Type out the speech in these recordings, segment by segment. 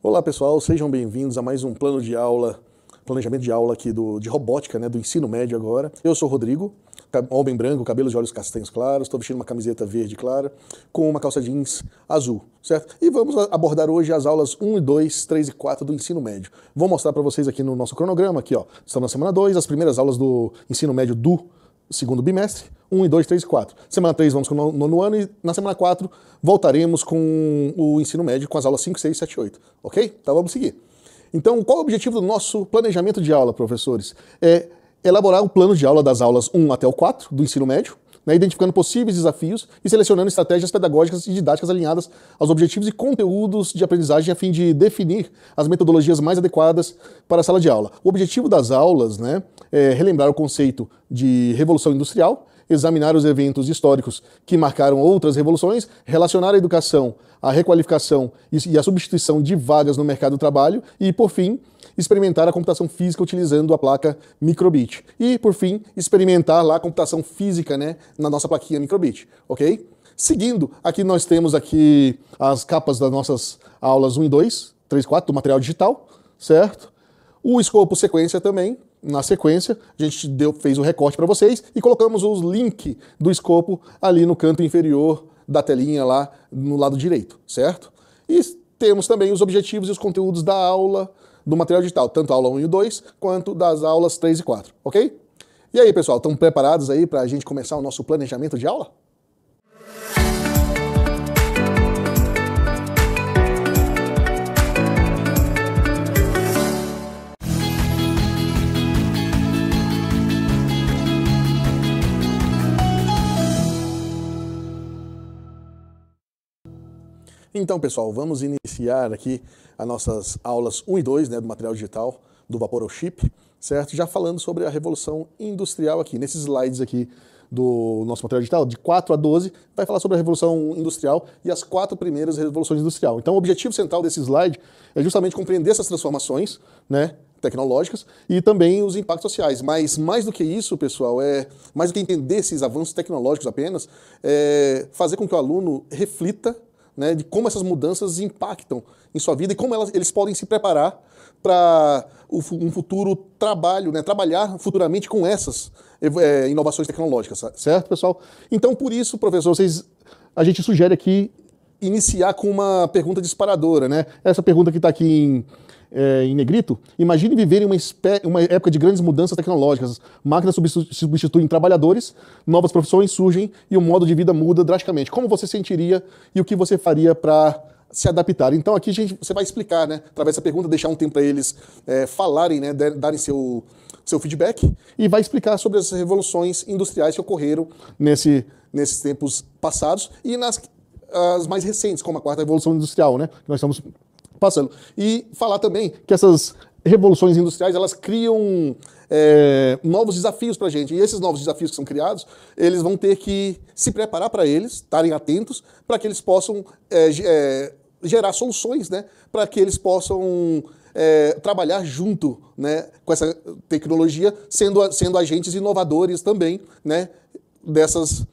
Olá pessoal, sejam bem-vindos a mais um planejamento de aula aqui de robótica, né, do ensino médio agora. Eu sou o Rodrigo, homem branco, cabelos de olhos castanhos claros, estou vestindo uma camiseta verde clara com uma calça jeans azul, certo? E vamos abordar hoje as aulas 1 e 2, 3 e 4 do ensino médio. Vou mostrar para vocês aqui no nosso cronograma, aqui ó, estamos na semana 2, as primeiras aulas do ensino médio do segundo bimestre, 1 e 2, 3 e 4. Semana 3 vamos com o nono ano e na semana 4 voltaremos com o ensino médio com as aulas 5, 6, 7 e 8, ok? Então vamos seguir. Então, qual é o objetivo do nosso planejamento de aula, professores? É elaborar o plano de aula das aulas 1 até o 4 do ensino médio, né, identificando possíveis desafios e selecionando estratégias pedagógicas e didáticas alinhadas aos objetivos e conteúdos de aprendizagem a fim de definir as metodologias mais adequadas para a sala de aula. O objetivo das aulas, né, é relembrar o conceito de revolução industrial, examinar os eventos históricos que marcaram outras revoluções, relacionar a educação, a requalificação e a substituição de vagas no mercado do trabalho e, por fim, experimentar a computação física utilizando a placa microbit. E, por fim, experimentar lá a computação física, né, na nossa plaquinha microbit, ok? Seguindo, aqui nós temos aqui as capas das nossas aulas 1 e 2, 3 e 4, do material digital, certo? O escopo sequência também. Na sequência, a gente fez o recorte para vocês e colocamos os links do escopo ali no canto inferior da telinha lá no lado direito, certo? E temos também os objetivos e os conteúdos da aula do material digital, tanto a aula 1 e 2, quanto das aulas 3 e 4, ok? E aí, pessoal, estão preparados aí para a gente começar o nosso planejamento de aula? Então, pessoal, vamos iniciar aqui as nossas aulas 1 e 2, né, do material digital, do Vaporware, certo? Já falando sobre a Revolução Industrial aqui. Nesses slides aqui do nosso material digital, de 4 a 12, vai falar sobre a Revolução Industrial e as 4 primeiras revoluções industriais. Então, o objetivo central desse slide é justamente compreender essas transformações, né, tecnológicas e também os impactos sociais. Mas, mais do que isso, pessoal, mais do que entender esses avanços tecnológicos apenas, é fazer com que o aluno reflita, né, de como essas mudanças impactam em sua vida e como eles podem se preparar para um futuro trabalho, né, trabalhar futuramente com essas inovações tecnológicas, certo, pessoal? Então, por isso, professor, a gente sugere aqui iniciar com uma pergunta disparadora, né? Essa pergunta que está aqui em negrito: imagine viver em uma época de grandes mudanças tecnológicas. Máquinas substituem trabalhadores, novas profissões surgem e o modo de vida muda drasticamente. Como você sentiria e o que você faria para se adaptar? Então aqui você vai explicar, né, através dessa pergunta, deixar um tempo para eles falarem, né, darem seu feedback, e vai explicar sobre as revoluções industriais que ocorreram nesses tempos passados e as mais recentes, como a 4ª Revolução Industrial, né, que nós estamos passando. E falar também que essas revoluções industriais, elas criam novos desafios para a gente. E esses novos desafios que são criados, eles vão ter que se preparar para eles, estarem atentos, para que eles possam gerar soluções, né, para que eles possam trabalhar junto, né, com essa tecnologia, sendo agentes inovadores também, né, dessas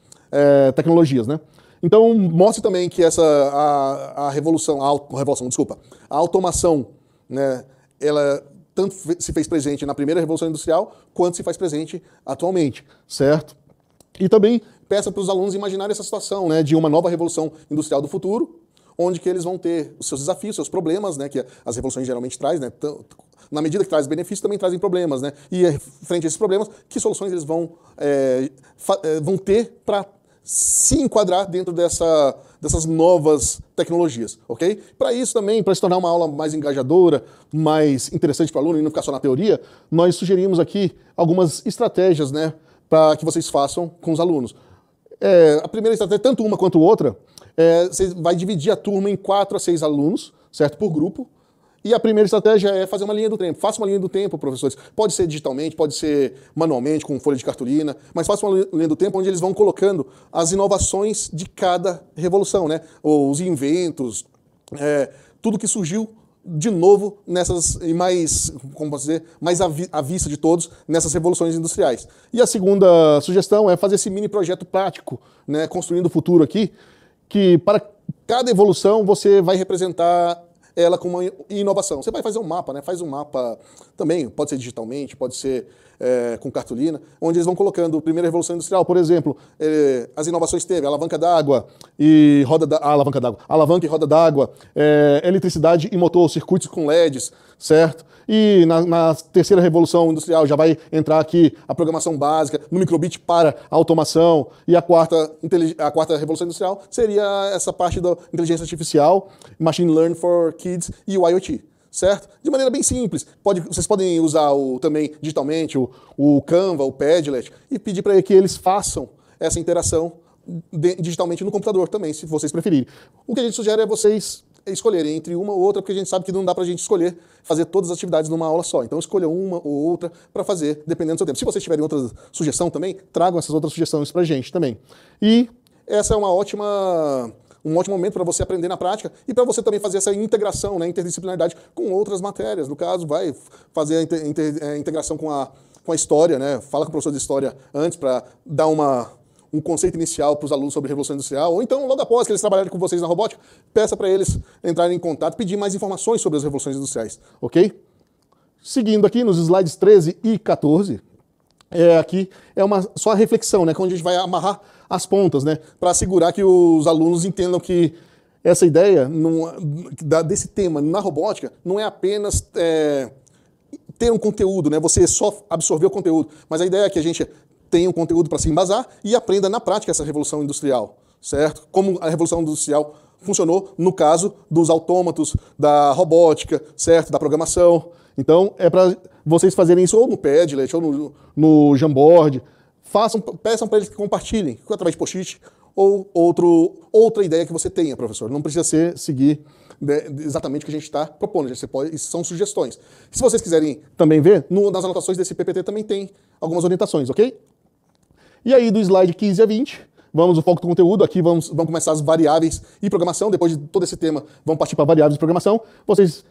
tecnologias, né? Então, mostre também que a automação, né, ela tanto se fez presente na primeira Revolução Industrial, quanto se faz presente atualmente, certo? E também peça para os alunos imaginarem essa situação, né, de uma nova Revolução Industrial do futuro, onde que eles vão ter os seus desafios, seus problemas, né, que as revoluções geralmente trazem, né, na medida que trazem benefícios, também trazem problemas, né, e frente a esses problemas, que soluções eles vão ter para se enquadrar dentro dessas novas tecnologias, ok? Para isso também, para se tornar uma aula mais engajadora, mais interessante para o aluno e não ficar só na teoria, nós sugerimos aqui algumas estratégias, né, para que vocês façam com os alunos. A primeira estratégia, tanto uma quanto outra, você vai dividir a turma em 4 a 6 alunos, certo? Por grupo. E a primeira estratégia é fazer uma linha do tempo. Faça uma linha do tempo, professores. Pode ser digitalmente, pode ser manualmente, com folha de cartolina, mas faça uma linha do tempo onde eles vão colocando as inovações de cada revolução, né? Os inventos, tudo que surgiu de novo nessas, e mais, como posso dizer, mais à vista de todos nessas revoluções industriais. E a segunda sugestão é fazer esse mini projeto prático, né? Construindo o futuro aqui, que para cada evolução você vai representar ela com uma inovação. Você vai fazer um mapa, né? Faz um mapa também, pode ser digitalmente, pode ser com cartolina, onde eles vão colocando a primeira revolução industrial, por exemplo, as inovações teve alavanca d'água e alavanca e roda d'água, eletricidade e motor, circuitos com LEDs, certo? E na terceira revolução industrial já vai entrar aqui a programação básica, no microbit para a automação, e a quarta revolução industrial seria essa parte da inteligência artificial, machine learning for kids e o IoT. Certo? De maneira bem simples. Vocês podem usar também digitalmente o Canva, o Padlet, e pedir para que eles façam essa interação digitalmente no computador também, se vocês preferirem. O que a gente sugere é vocês escolherem entre uma ou outra, porque a gente sabe que não dá para a gente escolher fazer todas as atividades numa aula só. Então escolha uma ou outra para fazer, dependendo do seu tempo. Se vocês tiverem outra sugestão também, tragam essas outras sugestões para a gente também. E essa é um ótimo momento para você aprender na prática e para você também fazer essa integração, né, interdisciplinaridade com outras matérias. No caso, vai fazer a integração com a história, né? Fala com o professor de história antes para dar um conceito inicial para os alunos sobre Revolução Industrial, ou então, logo após que eles trabalharem com vocês na robótica, peça para eles entrarem em contato, pedir mais informações sobre as revoluções industriais, ok? Seguindo aqui nos slides 13 e 14, aqui é só a reflexão, né, onde a gente vai amarrar as pontas, né, para assegurar que os alunos entendam que essa ideia desse tema na robótica não é apenas ter um conteúdo, né, você só absorver o conteúdo, mas a ideia é que a gente tenha um conteúdo para se embasar e aprenda na prática essa revolução industrial, certo? Como a revolução industrial funcionou no caso dos autômatos, da robótica, certo? Da programação. Então, é para vocês fazerem isso ou no Padlet, ou no Jamboard. Peçam para eles que compartilhem, através de post-it, ou outra ideia que você tenha, professor. Não precisa seguir exatamente o que a gente está propondo. Isso são sugestões. Se vocês quiserem também ver, nas anotações desse PPT também tem algumas orientações, ok? E aí, do slide 15 a 20, vamos ao foco do conteúdo. Aqui vão começar as variáveis e programação. Depois de todo esse tema, vamos partir para variáveis e programação. Vocês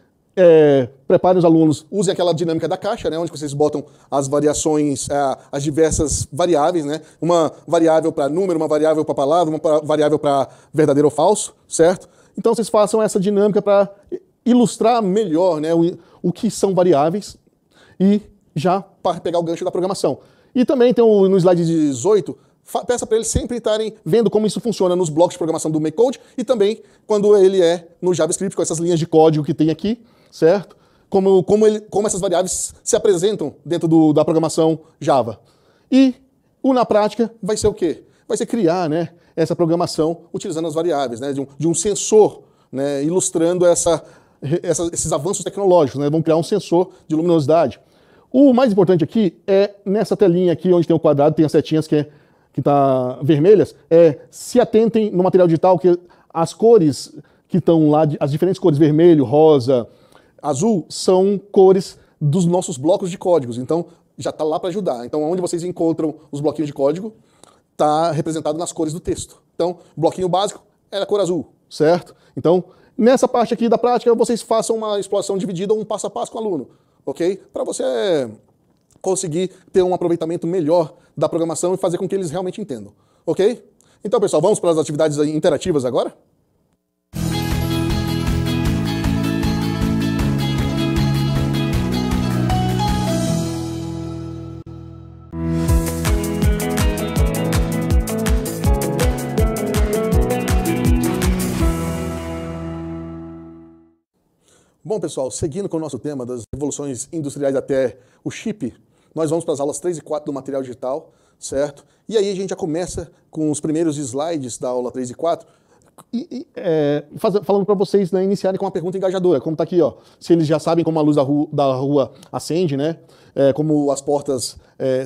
preparem os alunos, usem aquela dinâmica da caixa, né, onde vocês botam as variações, as diversas variáveis, né, uma variável para número, uma variável para palavra, uma variável para verdadeiro ou falso, certo? Então vocês façam essa dinâmica para ilustrar melhor, né, o que são variáveis e já para pegar o gancho da programação. E também tem no slide 18, peça para eles sempre estarem vendo como isso funciona nos blocos de programação do MakeCode e também quando ele é no JavaScript, com essas linhas de código que tem aqui, certo? Como essas variáveis se apresentam dentro da programação Java. E na prática vai ser o quê? Vai ser criar, né, essa programação utilizando as variáveis, né, de um sensor, né, ilustrando esses avanços tecnológicos, né? Vamos criar um sensor de luminosidade. O mais importante aqui é nessa telinha aqui, onde tem o quadrado, tem as setinhas que tá vermelhas, se atentem no material digital que as cores que estão lá, as diferentes cores, vermelho, rosa, azul, são cores dos nossos blocos de códigos. Então, já está lá para ajudar. Então, onde vocês encontram os bloquinhos de código, está representado nas cores do texto. Então, bloquinho básico é a cor azul, certo? Então, nessa parte aqui da prática, vocês façam uma exploração dividida ou um passo a passo com o aluno, ok? Para você conseguir ter um aproveitamento melhor da programação e fazer com que eles realmente entendam, ok? Então, pessoal, vamos para as atividades interativas agora? Bom, pessoal, seguindo com o nosso tema das revoluções industriais até o chip, nós vamos para as aulas 3 e 4 do material digital, certo? E aí a gente já começa com os primeiros slides da aula 3 e 4, falando para vocês, né, iniciarem com uma pergunta engajadora, como está aqui, ó, se eles já sabem como a luz da rua acende, né? Como as portas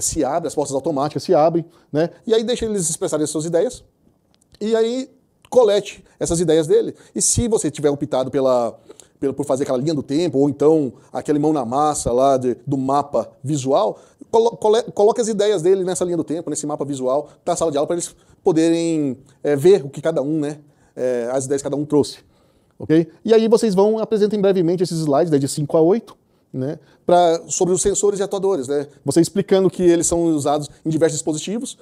se abrem, as portas automáticas se abrem, né? E aí deixa eles expressarem as suas ideias, e aí colete essas ideias dele. E se você tiver optado por fazer aquela linha do tempo, ou então aquele mão na massa lá do mapa visual, coloque as ideias dele nessa linha do tempo, nesse mapa visual da sala de aula, para eles poderem ver o que cada um, né, as ideias que cada um trouxe. Okay? E aí vocês apresentem brevemente esses slides, de 5 a 8, né, sobre os sensores e atuadores, né? Você explicando que eles são usados em diversos dispositivos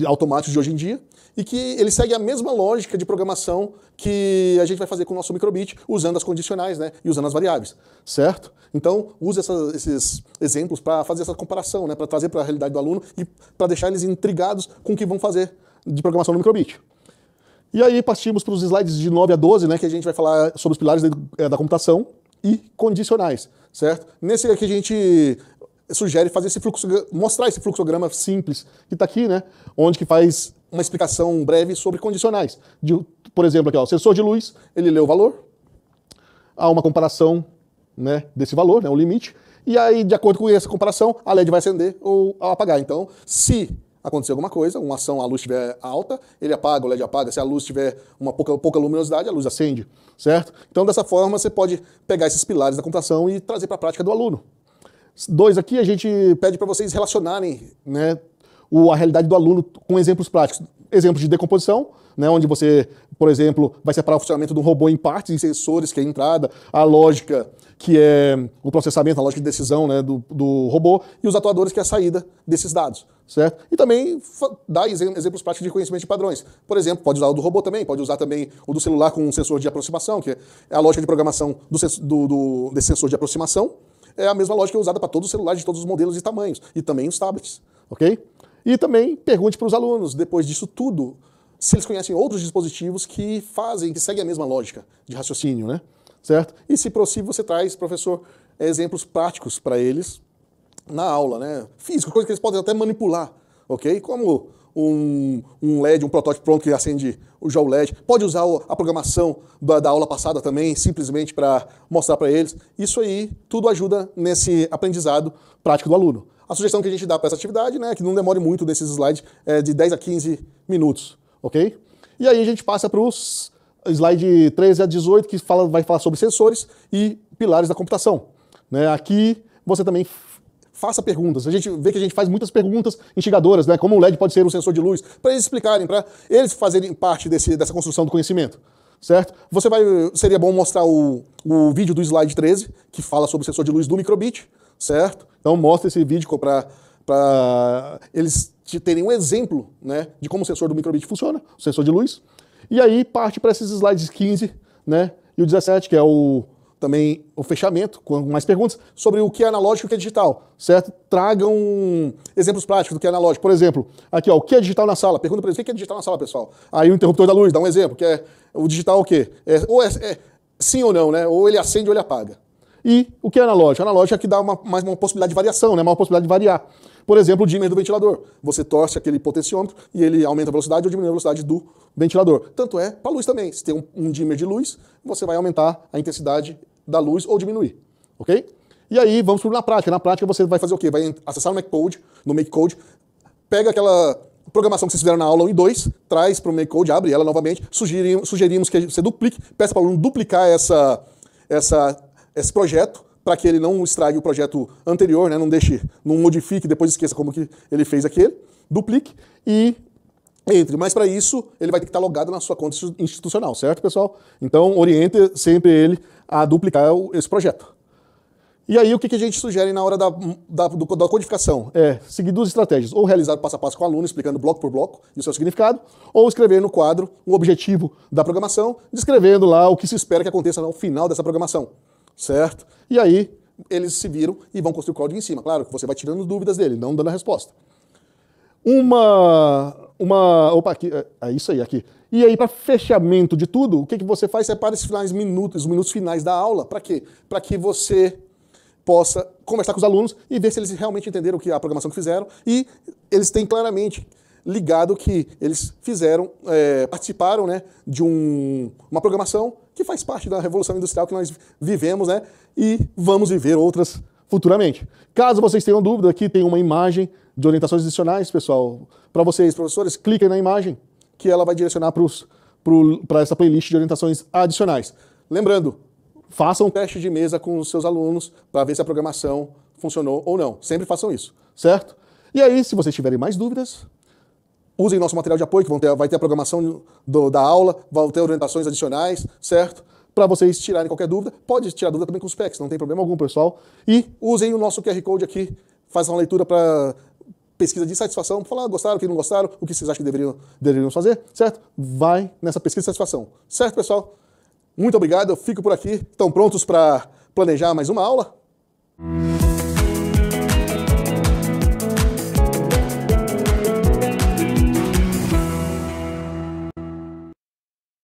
automáticos de hoje em dia e que ele segue a mesma lógica de programação que a gente vai fazer com o nosso microbit, usando as condicionais, né, e usando as variáveis, certo? Então, use esses exemplos para fazer essa comparação, né, para trazer para a realidade do aluno e para deixar eles intrigados com o que vão fazer de programação no microbit. E aí partimos para os slides de 9 a 12, né, que a gente vai falar sobre os pilares da computação e condicionais, certo? Nesse aqui a gente sugere fazer esse fluxo, mostrar esse fluxograma simples que está aqui, né, onde que faz uma explicação breve sobre condicionais. Por exemplo, aqui, ó, o sensor de luz, ele lê o valor, há uma comparação, né, desse valor, né, o limite, e aí, de acordo com essa comparação, a LED vai acender ou apagar. Então, se acontecer alguma coisa, uma ação, a luz estiver alta, ele apaga, o LED apaga. Se a luz tiver uma pouca luminosidade, a luz acende, certo? Então, dessa forma, você pode pegar esses pilares da computação e trazer para a prática do aluno. 2 aqui, a gente pede para vocês relacionarem, né, a realidade do aluno com exemplos práticos. Exemplos de decomposição, né, onde você, por exemplo, vai separar o funcionamento de um robô em partes, em sensores, que é a entrada, a lógica, que é o processamento, a lógica de decisão, né, do robô, e os atuadores, que é a saída desses dados, certo? E também dá exemplos práticos de conhecimento de padrões. Por exemplo, pode usar o do robô também, pode usar também o do celular com um sensor de aproximação, que é a lógica de programação desse sensor de aproximação, é a mesma lógica usada para todos os celulares de todos os modelos e tamanhos, e também os tablets, ok? E também pergunte para os alunos, depois disso tudo, se eles conhecem outros dispositivos que seguem a mesma lógica de raciocínio, né? Certo? E se possível, você traz, professor, exemplos práticos para eles na aula, né? Físico, coisa que eles podem até manipular, ok? Como um LED, um protótipo pronto que acende já o LED. Pode usar a programação da aula passada também, simplesmente para mostrar para eles. Isso aí, tudo ajuda nesse aprendizado prático do aluno. A sugestão que a gente dá para essa atividade, né, que não demore muito desses slides, é de 10 a 15 minutos, ok? E aí a gente passa para os slide 13 a 18, que vai falar sobre sensores e pilares da computação, né? Aqui você também faça perguntas. A gente vê que a gente faz muitas perguntas instigadoras, né? Como o LED pode ser um sensor de luz, para eles explicarem, para eles fazerem parte dessa construção do conhecimento, certo? Seria bom mostrar o vídeo do slide 13, que fala sobre o sensor de luz do microbit, certo? Então mostra esse vídeo para eles terem um exemplo, né, de como o sensor do microbit funciona, o sensor de luz. E aí parte para esses slides 15, né, e o 17, que é também o fechamento, com mais perguntas, sobre o que é analógico e o que é digital, certo? Tragam exemplos práticos do que é analógico. Por exemplo, aqui, ó, o que é digital na sala? Pergunta para eles, o que é digital na sala, pessoal? Aí o interruptor da luz, dá um exemplo, que é o digital o quê? Ou é sim ou não, né? Ou ele acende ou ele apaga. E o que é analógico? Analógico é que dá mais uma possibilidade de variação, né? Uma possibilidade de variar. Por exemplo, o dimmer do ventilador. Você torce aquele potenciômetro e ele aumenta a velocidade ou diminui a velocidade do ventilador. Tanto é para a luz também. Se tem um dimmer de luz, você vai aumentar a intensidade da luz ou diminuir, ok? E aí vamos para na prática. Na prática você vai fazer o quê? Vai acessar no MakeCode, pega aquela programação que vocês fizeram na aula 1 e 2, traz para o MakeCode, abre ela novamente, sugerimos que você duplique, peça para o aluno duplicar esse projeto, para que ele não estrague o projeto anterior, né? Não modifique, depois esqueça como que ele fez aquele, duplique e entre. Mas para isso, ele vai ter que estar logado na sua conta institucional, certo, pessoal? Então, oriente sempre ele a duplicar esse projeto. E aí, o que a gente sugere na hora da codificação? É seguir 2 estratégias. Ou realizar passo a passo com o aluno, explicando bloco por bloco e o seu significado, ou escrever no quadro o objetivo da programação, descrevendo lá o que se espera que aconteça ao final dessa programação, certo? E aí, eles se viram e vão construir o código em cima. Claro que você vai tirando dúvidas dele, não dando a resposta. Opa, aqui, é isso aí, aqui. E aí, para fechamento de tudo, o que você faz? Separa os minutos finais da aula. Para quê? Para que você possa conversar com os alunos e ver se eles realmente entenderam a programação que fizeram e eles têm claramente ligado que eles participaram, né, de uma programação que faz parte da revolução industrial que nós vivemos, né, e vamos viver outras futuramente. Caso vocês tenham dúvida, aqui tem uma imagem de orientações adicionais, pessoal, para vocês, professores, cliquem na imagem que ela vai direcionar para essa playlist de orientações adicionais. Lembrando, façam um teste de mesa com os seus alunos para ver se a programação funcionou ou não. Sempre façam isso, certo? E aí, se vocês tiverem mais dúvidas, usem nosso material de apoio, que vai ter a programação da aula, vão ter orientações adicionais, certo? para vocês tirarem qualquer dúvida. Pode tirar dúvida também com os PECs, não tem problema algum, pessoal. E usem o nosso QR Code aqui, façam uma leitura para pesquisa de satisfação, falar gostaram, o que não gostaram, o que vocês acham que deveriam fazer, certo? Vai nessa pesquisa de satisfação. Certo, pessoal? Muito obrigado, eu fico por aqui. Estão prontos para planejar mais uma aula?